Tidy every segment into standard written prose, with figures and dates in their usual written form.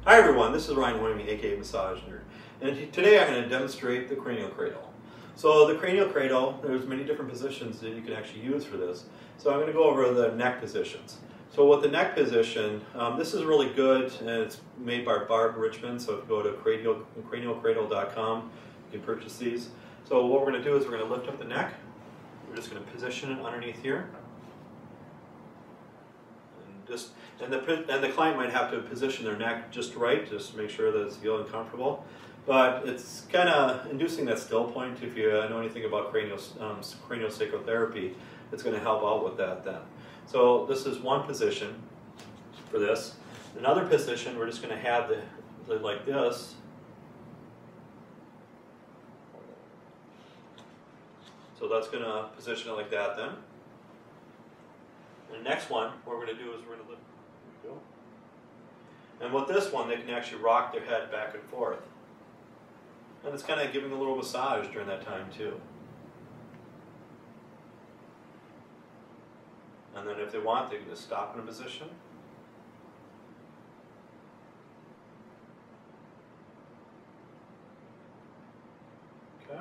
Hi everyone, this is Ryan Hoyme, aka Massage Nerd, and today I'm going to demonstrate the cranial cradle. So the cranial cradle, there's many different positions that you can actually use for this. So I'm going to go over the neck positions. So with the neck position, this is really good, and it's made by Barb Richmond. So if you go to cranialcradle.com, you can purchase these. So what we're going to do is we're going to lift up the neck. We're just going to position it underneath here. And the client might have to position their neck just right, just to make sure that it's feeling comfortable. But it's kind of inducing that still point. If you know anything about craniosacral therapy, it's going to help out with that then. So this is one position for this. Another position, we're just going to have the like this. So that's going to position it like that then. And the next one, what we're going to do is we're going to lift. There we go. And with this one, they can actually rock their head back and forth. And it's kind of giving a little massage during that time too. And then if they want, they can just stop in a position. Okay.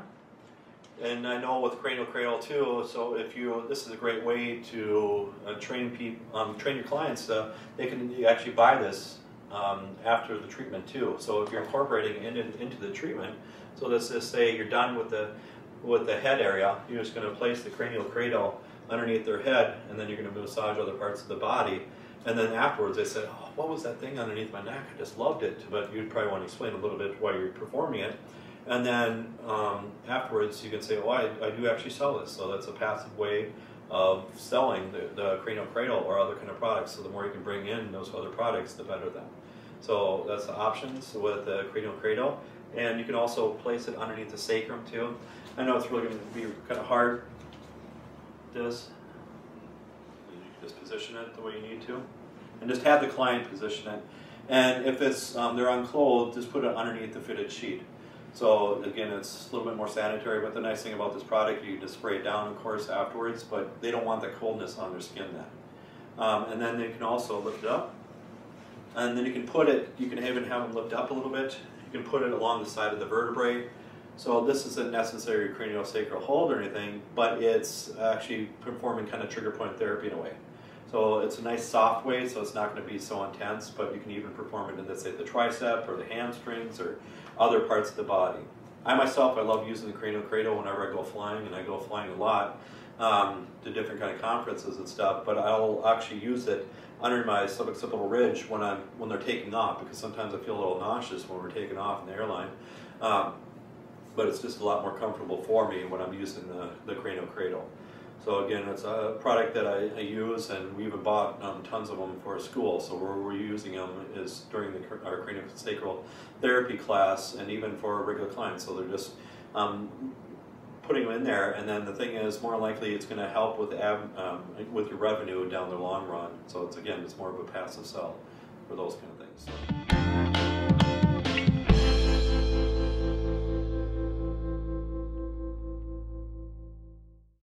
And I know with cranial cradle too, so if you, this is a great way to train your clients. They can actually buy this after the treatment too. So if you're incorporating it into the treatment, so let's just say you're done with the head area, you're just going to place the cranial cradle underneath their head, and then you're going to massage other parts of the body. And then afterwards they say, oh, what was that thing underneath my neck? I just loved it. But you'd probably want to explain a little bit why you're performing it. And then afterwards you can say, oh, I do actually sell this. So that's a passive way of selling the cranial cradle or other kind of products. So the more you can bring in those other products, the better then. So that's the options with the cranial cradle. And you can also place it underneath the sacrum too. I know it's really going to be kind of hard. This. You can just position it the way you need to. And just have the client position it. And if it's they're unclothed, just put it underneath the fitted sheet. So again, it's a little bit more sanitary, but the nice thing about this product, you can just spray it down, of course, afterwards, but they don't want that coldness on their skin then. And then they can also lift it up. And then you can put it, you can even have them lift up a little bit. You can put it along the side of the vertebrae. So this isn't necessary craniosacral hold or anything, but it's actually performing kind of trigger point therapy in a way. So it's a nice soft way, so it's not going to be so intense, but you can even perform it in, let's say, the tricep or the hamstrings or other parts of the body. I myself, I love using the cranial cradle whenever I go flying, and I go flying a lot to different kind of conferences and stuff, but I'll actually use it under my suboccipital ridge when they're taking off, because sometimes I feel a little nauseous when we're taking off in the airline. But it's just a lot more comfortable for me when I'm using the cranial cradle. So again, it's a product that I use, and we even bought tons of them for school. So where we're using them is during our craniosacral therapy class, and even for regular clients. So they're just putting them in there, and then the thing is, more likely it's going to help with your revenue down the long run. So it's, again, it's more of a passive sell for those kind of things.